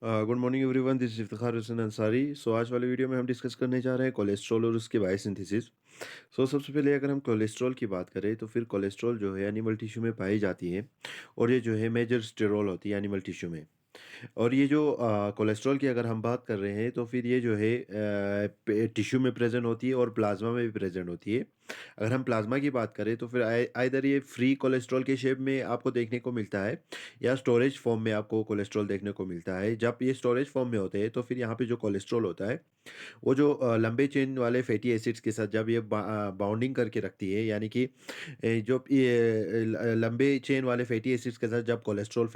Good morning everyone, this is Iftikhar Hussain Ansari. आज वाले video में हम डिस्कस करने जा रहे हैं कोलेस्ट्रॉल और उसके बायोसिंथेसिस। सबसे पहले अगर हम कोलेस्ट्रॉल की बात करें तो फिर कोलेस्ट्रॉल जो है एनिमल टिश्यू में पाई जाती है और ये जो है मेजर स्टेरॉल होती है एनिमल टिश्यू में। और ये जो कोलेस्ट्रॉल की अगर हम बात कर रहे हैं तो फिर ये जो है टिश्यू में प्रेजेंट होती है और प्लाज्मा में भी प्रेजेंट होती है। अगर हम प्लाज्मा की बात करें तो फिर आइदर ये फ्री कोलेस्ट्रॉल के शेप में आपको देखने को मिलता है या स्टोरेज फॉर्म में आपको कोलेस्ट्रॉल देखने को मिलता है। जब ये स्टोरेज फॉर्म में होते हैं तो फिर यहाँ पे जो कोलेस्ट्रॉल होता है वो जो लंबे चेन वाले फैटी एसिड्स के साथ जब ये बाउंडिंग करके रखती है, यानी कि जो ये लंबे चेन वाले फैटी एसिड्स के साथ जब कोलेस्ट्रॉल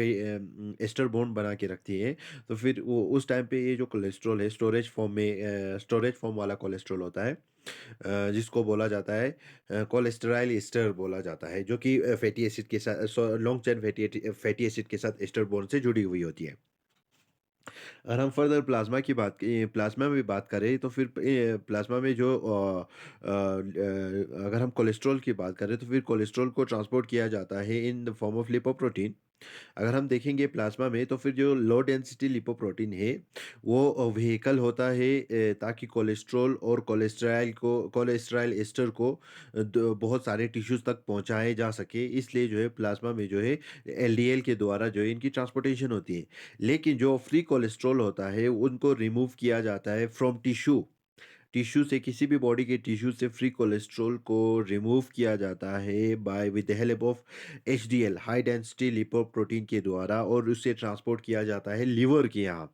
एस्टर बॉन्ड बना के रखती है तो फिर वो उस टाइम पे ये जो कोलेस्ट्रॉल है स्टोरेज फॉर्म में स्टोरेज फॉर्म वाला कोलेस्ट्रॉल होता है, जिसको बोला जाता है कोलेस्टेरॉल एस्टर बोला जाता है, जो कि फैटी एसिड के साथ लॉन्ग चेन फैटी एसिड के साथ एस्टर बॉन्ड से जुड़ी हुई होती है। अगर हम फर्दर प्लाज्मा में बात करें तो फिर प्लाज्मा में जो अगर हम कोलेस्ट्रॉल की बात करें तो फिर कोलेस्ट्रॉल को ट्रांसपोर्ट किया जाता है in the form of lipoprotein. अगर हम देखेंगे प्लाज्मा में तो फिर जो लो डेंसिटी लिपोप्रोटीन है वो व्हीकल होता है ताकि कोलेस्ट्रॉल और कोलेस्ट्रॉल एस्टर को बहुत सारे टिश्यूज तक पहुंचाए जा सके, इसलिए जो है प्लाज्मा में जो है एलडीएल के द्वारा जो है इनकी ट्रांसपोर्टेशन होती है। लेकिन जो फ्री कोलेस्ट्रॉल होता है उनको रिमूव किया जाता है फ्रॉम टिश्यू। टिश्यू से किसी भी बॉडी के टिश्यू से फ्री कोलेस्ट्रॉल को रिमूव किया जाता है by with the help of HDL high density lipoprotein के द्वारा और उससे ट्रांसपोर्ट किया जाता है लीवर के यहाँ,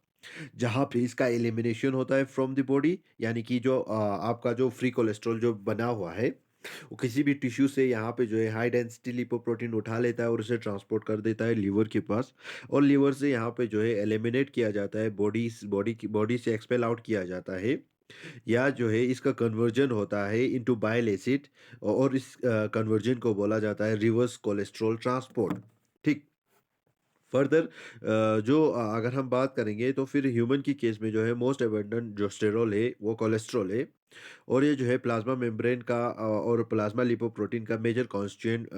जहाँ पे इसका एलिमिनेशन होता है फ्रॉम द बॉडी। यानी कि जो आपका जो फ्री कोलेस्ट्रॉल जो बना हुआ है वो किसी भी टिश्यू से यहाँ पे जो है हाई डेंसिटी लिपोप्रोटीन उठा लेता है और उसे ट्रांसपोर्ट कर देता है लीवर के पास। और लीवर से यहाँ पे जो है एलिमिनेट किया जाता है, बॉडी से एक्सपेल आउट किया जाता है, या जो है इसका कन्वर्जन होता है इनटू बाइल एसिड और इस कन्वर्जन को बोला जाता है रिवर्स कोलेस्ट्रॉल ट्रांसपोर्ट। ठीक। फर्दर अगर हम बात करेंगे तो फिर ह्यूमन की केस में जो है मोस्ट एबंडेंट जो स्टेरॉल है वो कोलेस्ट्रॉल है। और ये जो है प्लाज्मा मेम्ब्रेन का और प्लाज्मा लिपोप्रोटीन का मेजर कॉन्स्टिट्यूएंट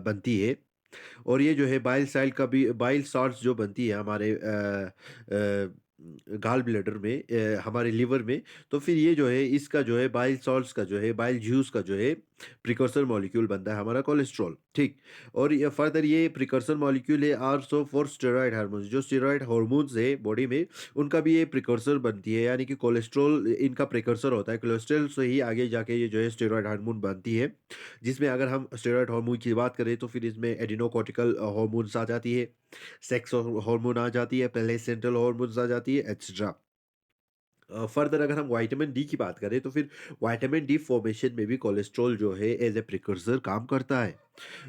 बनती है। और ये जो है बाइल सॉल्ट्स जो बनती है हमारे गाल ब्लैडर में, हमारे लिवर में। तो फिर ये जो है इसका जो है बाइल सॉल्ट्स का जो है बाइल जूस का जो है प्रिकर्सर मॉलिक्यूल बनता है हमारा कोलेस्ट्रॉल। ठीक। और ये फर्दर ये प्रिकर्सर मॉलिक्यूल है आल्सो फॉर स्टेरॉइड हार्मोन्स, जो स्टेरॉइड हार्मोन्स है बॉडी में उनका भी ये प्रिकर्सर बनती है, यानी कि कोलेस्ट्रॉल इनका प्रिकर्सर होता है। कोलेस्ट्रॉल से ही आगे जाके ये जो है स्टेरॉइड हार्मोन बनती है, जिसमें अगर हम स्टेरॉइड हार्मोन की बात करें तो फिर इसमें एडिनोकॉर्टिकल हार्मोन्स आ जाती है, सेक्स हार्मोन आ जाती है, पहले सेंट्रल हार्मोन्स आ जाती है, एक्सेट्रा। फर्दर अगर हम विटामिन डी की बात करें तो फिर विटामिन डी फॉर्मेशन में भी कोलेस्ट्रॉल जो है एज ए प्रिकर्सर काम करता है।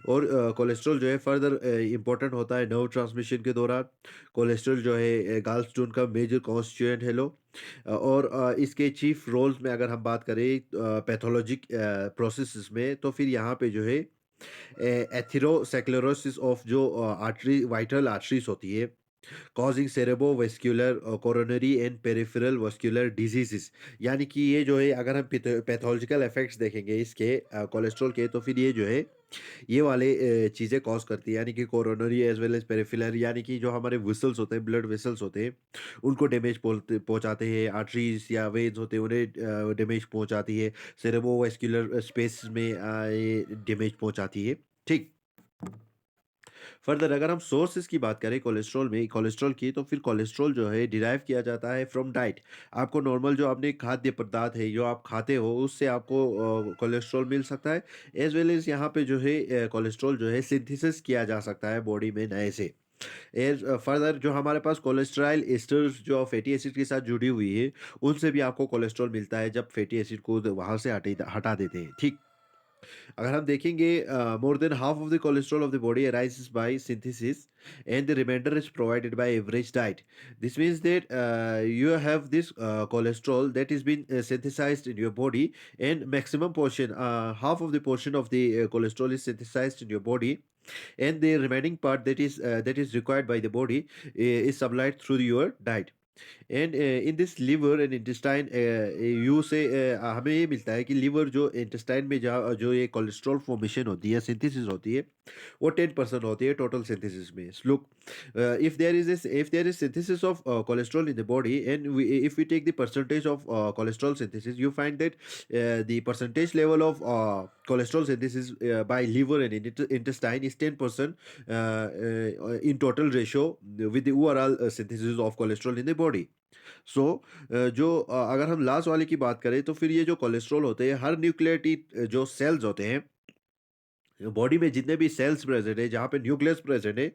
और कोलेस्ट्रॉल जो है फर्दर इंपॉर्टेंट होता है नर्व ट्रांसमिशन के दौरान। कोलेस्ट्रॉल जो है गालस्टोन का मेजर कॉन्स्टिट्यूएंट है लो। और इसके चीफ रोल्स में अगर हम बात करें पैथोलॉजिक प्रोसेसेस में तो फिर यहाँ पे जो है एथेरोस्क्लेरोसिस ऑफ जो आर्टरी वाइटल आर्टरीज होती है, causing cerebrovascular coronary and peripheral vascular diseases. यानी कि ये जो है अगर हम पैथोलॉजिकल इफेक्ट्स देखेंगे इसके कोलेस्ट्रॉल के तो फिर ये जो है ये वाले चीज़ें कॉज करती है, यानी कि coronary as well as peripheral, यानी कि जो हमारे वेसल्स होते हैं ब्लड वेसल्स होते हैं उनको डैमेज पहुंचाते हैं, आर्टरीज या वेन्स होते हैं उन्हें डैमेज पहुंचाती है, सेरेब्रोवास्कुलर स्पेस में ये डैमेज पहुंचाती है। ठीक। फर्दर अगर हम सोर्सेज की बात करें कोलेस्ट्रॉल की तो फिर कोलेस्ट्रॉल जो है डिराइव किया जाता है फ्रॉम डाइट। आपको नॉर्मल जो आपने खाद्य पदार्थ है जो आप खाते हो उससे आपको कोलेस्ट्रॉल मिल सकता है। एज वेल एज यहाँ पे जो है कोलेस्ट्रॉल जो है सिंथेसिस किया जा सकता है बॉडी में नए से। एज फर्दर जो हमारे पास कोलेस्ट्रॉल एस्टर्स जो फैटी एसिड के साथ जुड़ी हुई है उनसे भी आपको कोलेस्ट्रॉल मिलता है जब फैटी एसिड को वहां से हटा देते हैं। ठीक। अगर हम देखेंगे more than half of the cholesterol of the body arises by synthesis and the remainder is provided by average diet. This means that you have this cholesterol that is been synthesized in your body, and maximum portion, half of the portion of the cholesterol is synthesized in your body, and the remaining part that is required by the body is supplied through your diet। And in this liver and intestine you से हमें ये मिलता है कि liver जो intestine में जो ये कोलेस्ट्रॉल फॉर्मेशन होती है, सिंथेसिस होती है, वो 10% होती है टोटल सिंथेसिस में। Look, if there is synthesis of cholesterol in the body, and if we take the percentage of cholesterol synthesis, you find that the percentage level of cholesterol synthesis by liver and intestine is 10% in total ratio with the overall synthesis of cholesterol in the body. सो अगर हम last वाले की बात करें तो फिर ये जो कोलेस्ट्रॉल होते हैं, हर न्यूक्लियोटाइड जो सेल्स होते हैं बॉडी में, जितने भी सेल्स प्रेजेंट है जहाँ पे न्यूक्लियस प्रेजेंट है,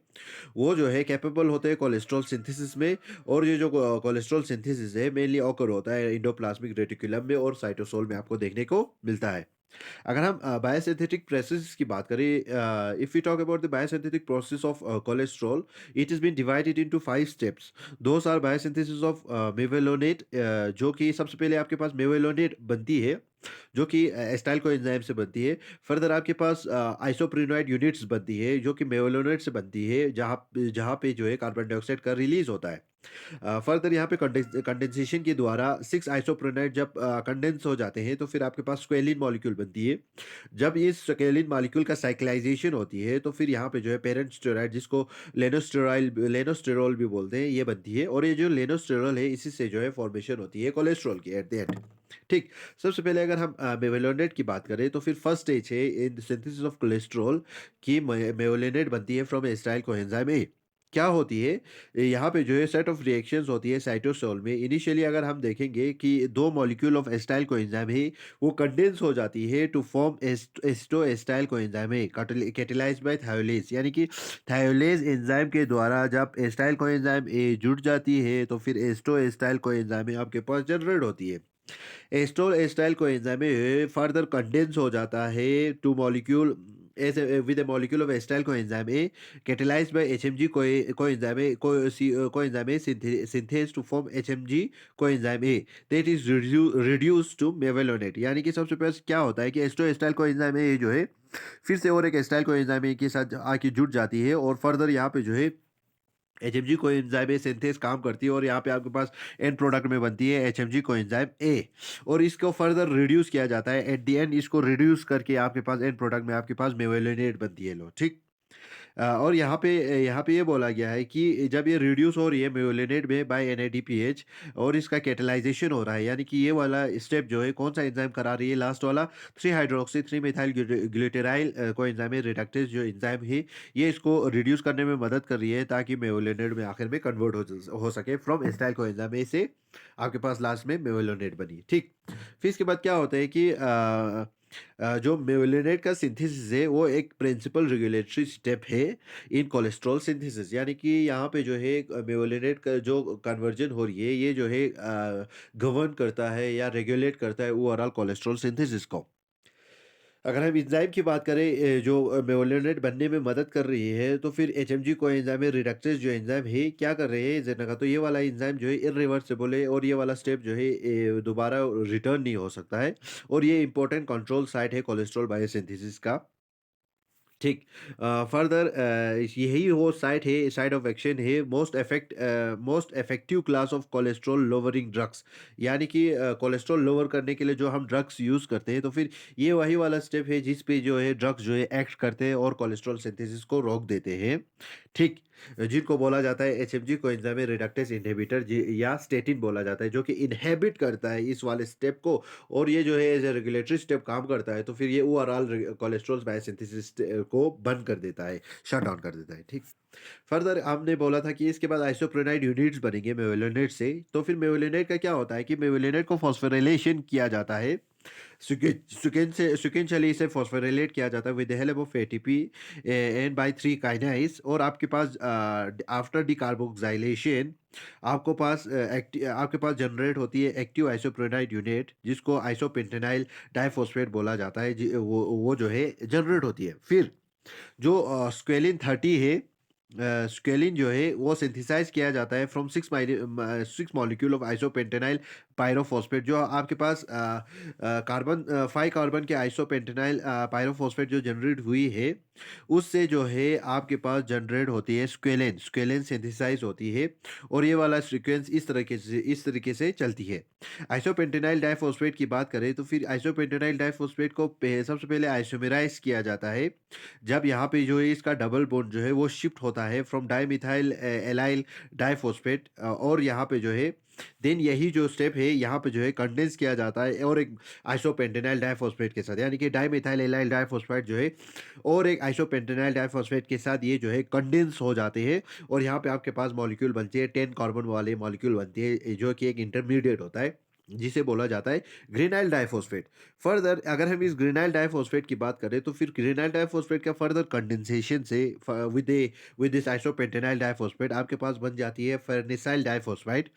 वो जो है कैपेबल होते हैं कोलेस्ट्रॉल सिंथेसिस में। और ये जो कोलेस्ट्रॉल सिंथेसिस है मेनली ऑकर होता है एंडोप्लाज्मिक रेटिकुलम में और साइटोसोल में आपको देखने को मिलता है। अगर हम बायोसिंथेटिक प्रोसेस की बात करें, if we talk about the biosynthetic process of cholesterol, it is been divided into 5 steps. Those are biosynthesis of mevalonate, जो कि सबसे पहले आपके पास मेवेलोनेट बनती है, जो कि एस्टाइल कोएंजाइम से बनती है। फर्दर आपके पास आइसोप्रिनोइड यूनिट्स बनती है, जो कि मेवेलोनेट से बनती है, जहाँ जहाँ पे जो है कार्बन डाइऑक्साइड का रिलीज होता है। फर्दर यहाँ पे कंडेंसेशन के द्वारा 6 आइसोप्रोनाइट जब कंडेंस हो जाते हैं तो फिर आपके पास स्क्वेलिन मॉलिक्यूल बनती है। जब इस स्क्वेलिन मॉलिक्यूल का साइक्लाइजेशन होती है तो फिर यहाँ पे जो है पेरेंट स्टेरॉइड, जिसको लेनोस्टेरॉल भी बोलते हैं, ये बनती है। और ये जो लेनोस्टेरॉल है, इसी से जो है फॉर्मेशन होती है कोलेस्ट्रॉल की एट द एंड। ठीक। सबसे पहले अगर हम मेवेलोनेट की बात करें तो फिर फर्स्ट स्टेज है इन सिंथेसिस ऑफ कोलेस्ट्रॉल की मेवेलोनेट बनती है फ्रॉम एस्टाइल कोएंजाइम ए। क्या होती है, यहाँ पे जो है सेट ऑफ रिएक्शंस होती है साइटोसोल में। इनिशियली अगर हम देखेंगे कि दो मॉलिक्यूल ऑफ एस्टाइल कोएंजाइम है, वो कंडेंस हो जाती है टू फॉर्म एस्टो एस्टाइल कोएंजाइम है कैटेलाइज्ड बाय थायोलेज, यानी कि थायोलेज एंजाइम के द्वारा जब एस्टाइल कोएंजाइम ए जुड़ जाती है तो फिर एस्टो एस्टाइल कोएंजाइम आपके पास जनरेट होती है। एस्टो एस्टाइल कोएंजाइम फर्दर कंडेंस हो जाता है two molecule as with a molecule of acetyl coenzyme A catalyzed by HMG coenzyme A coenzyme A synthase to form HMG coenzyme A that is reduced to mevalonate। यानी कि सबसे पहले क्या होता है कि एस्टो एस्टाइल कोएंजाइम ए जो है फिर से और एक एस्टाइल कोएंजाइम ए के साथ आके जुड़ जाती है, और फर्दर यहाँ पे जो है एचएमजी कोएंजाइम ए सिंथेस काम करती है, और यहाँ पे आपके पास एंड प्रोडक्ट में बनती है एचएमजी कोएंजाइम ए। और इसको फर्दर रिड्यूस किया जाता है, एट द एंड इसको रिड्यूस करके आपके पास एंड प्रोडक्ट में आपके पास मेवेलोनेट बनती है। लो ठीक। और यहाँ पे ये बोला गया है कि जब ये रिड्यूस हो रही है मेवेलोनेट में बाय एनएडीपीएच और इसका कैटेलाइजेशन हो रहा है, यानी कि ये वाला स्टेप जो है कौन सा एंजाइम करा रही है, लास्ट वाला 3 हाइड्रोक्सी 3 मिथाइल ग्लूटेराइल कोएंजाइम रिडक्टेज जो एंजाइम है, ये इसको रिड्यूस करने में मदद कर रही है ताकि मेवेलोनेट में आखिर में कन्वर्ट हो सके फ्रॉम एस्टाइल कोएंजाइम ए से आपके पास लास्ट में मेवेलोनेट बनी। ठीक। फिर इसके बाद क्या होता है कि जो मेवेलोनेट का सिंथेसिस है वो एक प्रिंसिपल रेगुलेटरी स्टेप है इन कोलेस्ट्रॉल सिंथेसिस, यानी कि यहाँ पे जो है मेवेलोनेट का जो कन्वर्जन हो रही है, ये जो है गवर्न करता है या रेगुलेट करता है ओवरऑल कोलेस्ट्रॉल सिंथेसिस को। अगर हम एंजाइम की बात करें जो मेवेलोनेट बनने में मदद कर रही है, तो फिर एचएमजी कोएंजाइम रिडक्टेज जो एंजाइम है क्या कर रहे हैं जेना का, तो ये वाला एंजाइम जो है इरिवर्सिबल है, और ये वाला स्टेप जो है दोबारा रिटर्न नहीं हो सकता है, और ये इंपॉर्टेंट कंट्रोल साइट है कोलेस्ट्रॉल बायोसिंथेसिस का। ठीक। फर्दर यही वो साइट है, साइट ऑफ एक्शन है most effective class of cholesterol lowering drugs, यानी कि कोलेस्ट्रॉल लोअर करने के लिए जो हम ड्रग्स यूज़ करते हैं, तो फिर ये वही वाला स्टेप है जिस पे जो है ड्रग्स जो है एक्ट करते हैं और कोलेस्ट्रॉल सिंथेसिस को रोक देते हैं। ठीक। जिनको बोला जाता है एचएमजी कोएंजाइम रिडक्टेज इनहिबिटर या स्टेटिन बोला जाता है, जो कि इनहिबिट करता है इस वाले स्टेप को, और ये जो है एज ए रेगुलेटरी स्टेप काम करता है, तो फिर ये ओवरऑल कोलेस्ट्रॉल बायोसिंथेसिस को बंद कर देता है, शट डाउन कर देता है। ठीक। फर्दर हमने बोला था कि इसके बाद आइसोप्रोनाइड यूनिट्स बनेंगे मेवेलोनेट से, तो फिर मेवेलोनेट का क्या होता है कि मेवेलोनेट को फॉस्फोराइलेशन किया जाता है, sequentially इसे फॉस्फोराइलेट किया जाता है with the help of ATP and by 3 kinase, और आपके पास आफ्टर डिकार्बोक्सिलेशन आपके पास जनरेट होती है एक्टिव आइसोप्रोनाइड यूनिट, जिसको आइसोपेंटेनाइल डाइफॉस्फेट बोला जाता है, वो जो है जनरेट होती है। फिर जो स्क्वेलिन 30 है, स्क्वेलिन जो है वो सिंथेसाइज किया जाता है from 6 molecule of isopentenyl pyrophosphate, जो आपके पास कार्बन 5 कार्बन के आइसोपेंटेनाइल पायरोफॉस्फेट जो जनरेट हुई है, उससे जो है आपके पास जनरेट होती है स्क्वेलेन, स्क्वेलेन सिंथेसाइज़ होती है और ये वाला सीक्वेंस इस तरीके से चलती है। आइसोपेंटेनाइल डाइफॉस्फेट की बात करें तो फिर आइसोपेंटेनाइल डाइफॉस्फेट को सबसे पहले आइसोमेराइज़ किया जाता है। जब यहाँ पे जो है इसका डबल बॉन्ड जो है वो शिफ्ट होता है फ्रॉम डाइमिथाइल एलाइल डाइफॉस्फेट और यहाँ पे जो है देन यही जो स्टेप है यहाँ पे जो है कंडेंस किया जाता है और एक आइसोपेंटेनाइल डाइफॉस्फेट के साथ, यानी कि डाइमिथाइल एलाइल डाइफॉस्फेट जो है और एक आइसोपेंटेनाइल डाइफॉस्फेट के साथ ये जो है कंडेंस हो जाते हैं और यहाँ पे आपके पास मॉलिक्यूल बनती है 10 कार्बन वाले मॉलिक्यूल बनती है जो कि एक इंटरमीडिएट होता है जिसे बोला जाता है ग्रेनाइल डाइफॉस्फेट। फर्दर अगर हम इस ग्रेनाइल डाइफॉस्फेट की बात करें तो फिर ग्रेनाइल डाइफॉस्फेट का फर्दर कंडेंसेशन से विद दिस आइसोपेंटेनाइल डाइफॉस्फेट आपके पास बन जाती है फेर्नेसाइल डाइफॉस्फाइड।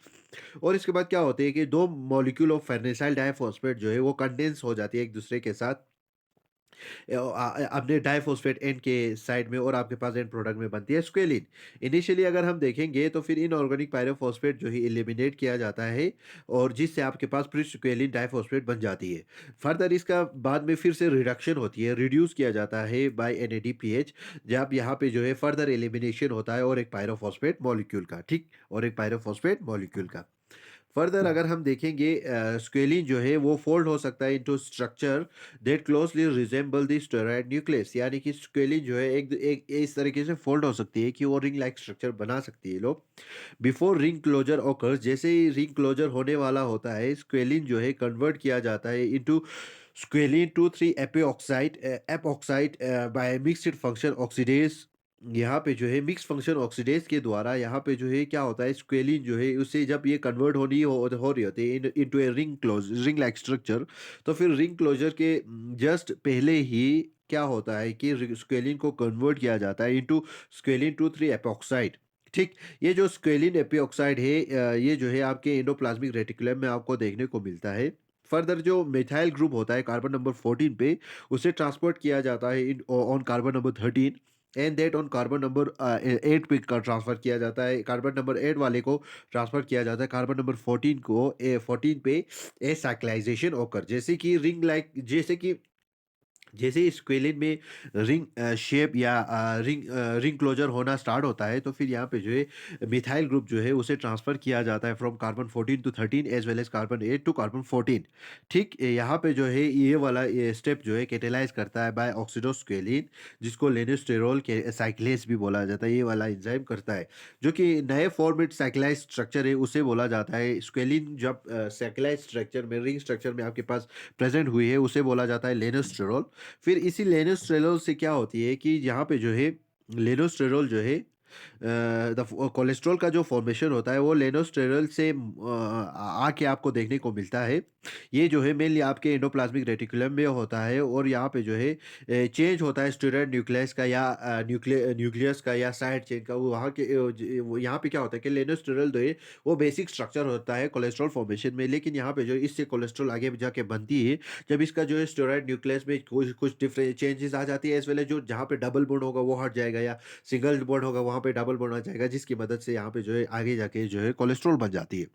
और इसके बाद क्या होता है कि दो मॉलिक्यूल ऑफ फेर्नेसाइल डाइफॉस्फेट जो है वो कंडेंस हो जाती है एक दूसरे के साथ अपने डाइफॉस्फेट एंड के साइड में और आपके पास एंड प्रोडक्ट में बनती है स्क्वेलिन। इनिशियली अगर हम देखेंगे तो फिर इनऑर्गेनिक पायरोफॉस्फेट जो है एलिमिनेट किया जाता है और जिससे आपके पास फिर स्क्वेलिन डाइफॉस्फेट बन जाती है। फर्दर इसका बाद में फिर से रिडक्शन होती है, रिड्यूस किया जाता है बाय NADPH जब यहाँ पे जो है फर्दर एलिमिनेशन होता है और एक पायरोफॉस्फेट मॉलिक्यूल का, ठीक, और एक पायरोफॉस्फेट मॉलिक्यूल का। फर्दर अगर हम देखेंगे स्क्वेलिन जो है वो फोल्ड हो सकता है into structure that closely resemble the steroid nucleus, यानी कि स्क्वेलिन जो है एक इस तरीके से फोल्ड हो सकती है कि वो रिंग लाइक स्ट्रक्चर बना सकती है लोग बिफोर रिंग क्लोजर ऑकर्स। जैसे ही रिंग क्लोजर होने वाला होता है स्क्वेलिन जो है कन्वर्ट किया जाता है into squalene 2,3 epoxide epoxide by mixed function oxidase. यहाँ पे जो है मिक्स फंक्शन ऑक्सीडेज के द्वारा यहाँ पे जो है क्या होता है स्क्वेलिन जो है उससे जब ये कन्वर्ट हो रही होती है into a ring like structure, तो फिर रिंग क्लोजर के जस्ट पहले ही क्या होता है कि स्क्वेलिन को कन्वर्ट किया जाता है इनटू स्क्वेलिन 2,3 एपोक्साइड। ठीक, ये जो स्क्वेलिन एपिऑक्साइड है ये जो है आपके एंडोप्लाज्मिक रेटिकुलम में आपको देखने को मिलता है। फर्दर जो मिथाइल ग्रुप होता है कार्बन नंबर 14 पे उसे ट्रांसपोर्ट किया जाता है in on carbon number 13 and that on carbon number 8 पे ट्रांसफर किया जाता है। कार्बन नंबर 8 वाले को ट्रांसफर किया जाता है कार्बन नंबर 14 को 14 पे ए साइक्लाइजेशन ओकर, जैसे कि रिंग लाइक जैसे ही स्क्वेलिन में रिंग शेप या रिंग क्लोजर होना स्टार्ट होता है तो फिर यहाँ पे जो है मिथाइल ग्रुप जो है उसे ट्रांसफर किया जाता है from carbon 14 to 13 as well as carbon 8 to carbon 14। ठीक, यहाँ पे जो है ये वाला ये स्टेप जो है कैटेलाइज करता है बाय ऑक्सीडोस्क्वेलिन जिसको लेनोस्टेरोल के साइक्लेस भी बोला जाता है, ये वाला एंजाइम करता है जो कि नए फॉर्मेट साइक्लाइज स्ट्रक्चर है उसे बोला जाता है स्क्वेलिन। जब साइक्लाइज स्ट्रक्चर में रिंग स्ट्रक्चर में आपके पास प्रेजेंट हुई है उसे बोला जाता है लेनोस्टेरोल। फिर इसी लेनोस्ट्रेलोल से क्या होती है कि यहाँ पे जो है लेनोस्टेरोल जो है द कोलेस्ट्रॉल का जो फॉर्मेशन होता है वो लेनोस्टेरोल से आके आपको देखने को मिलता है। ये जो है मेनली आपके एंडोप्लाज्मिक रेटिकुलम में होता है और यहाँ पे जो है चेंज होता है स्टेरॉइड न्यूक्लियस का या न्यूक्लियस का या साइड चेन का। वो वहाँ के वो यहाँ पे क्या होता है कि लेनोस्टेरोल जो है वो बेसिक स्ट्रक्चर होता है कोलेस्ट्रॉल फॉर्मेशन में, लेकिन यहाँ पे जो इससे कोलेस्ट्रॉल आगे जाके बनती है जब इसका जो है स्टेरॉइड न्यूक्लियस में कुछ कुछ डिफरेंट चेंजेस आ जाती है एज वेल एज जो जहाँ पे डबल बॉन्ड होगा वो हट जाएगा या सिंगल बॉन्ड होगा वहाँ पे डबल बॉन्ड आ जाएगा जिसकी मदद से यहाँ पे जो है आगे जाके जो है कोलेस्ट्रॉल बन जाती है।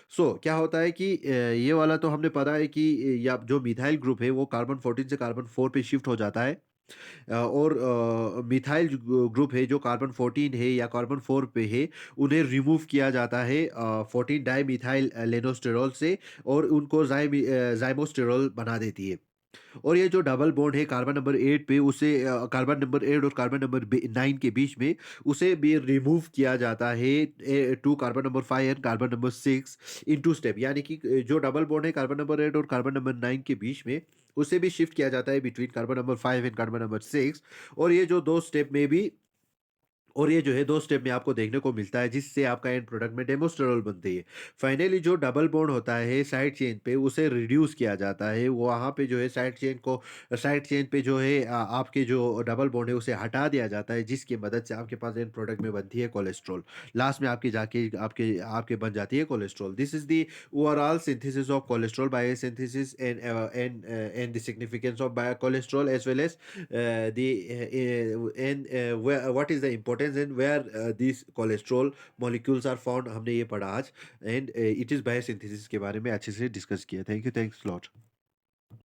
सो क्या होता है कि ये वाला तो हमने पता है कि या जो मिथाइल ग्रुप है वो कार्बन 14 से कार्बन 4 पे शिफ्ट हो जाता है और मिथाइल ग्रुप है जो कार्बन 14 है या कार्बन 4 पे है उन्हें रिमूव किया जाता है 14 डाई मिथाइल लेनोस्टेरॉल से और उनको जाइमोस्टेरॉल बना देती है। और ये जो डबल बॉन्ड है कार्बन नंबर 8 पे उसे कार्बन नंबर 8 और कार्बन नंबर 9 के बीच में उसे भी रिमूव किया जाता है to carbon number 5 and carbon number 6 in two step, यानी कि जो डबल बॉन्ड है कार्बन नंबर 8 और कार्बन नंबर 9 के बीच में उसे भी शिफ्ट किया जाता है between carbon number 5 and carbon number 6। और ये जो दो स्टेप में भी और ये जो है 2 स्टेप में आपको देखने को मिलता है जिससे आपका एंड प्रोडक्ट में डेमोस्टेरोल बनती है। फाइनली जो डबल बॉन्ड होता है साइड चेन पे उसे रिड्यूस किया जाता है, वहाँ पे जो है साइड चेन पे जो है आपके जो डबल बॉन्ड है उसे हटा दिया जाता है जिसकी मदद से आपके पास एंड प्रोडक्ट में बनती है कोलेस्ट्रॉल। लास्ट में आपकी जाके आपके आपके बन जाती है cholesterol. This is the overall synthesis of cholesterol biosynthesis and the significance of bio cholesterol as well as what is the importance and where these cholesterol molecules are found, हमने ये पढ़ा आज एंड इट इज बायोसिंथेसिस के बारे में अच्छे से discuss किया। Thank you, thanks lot.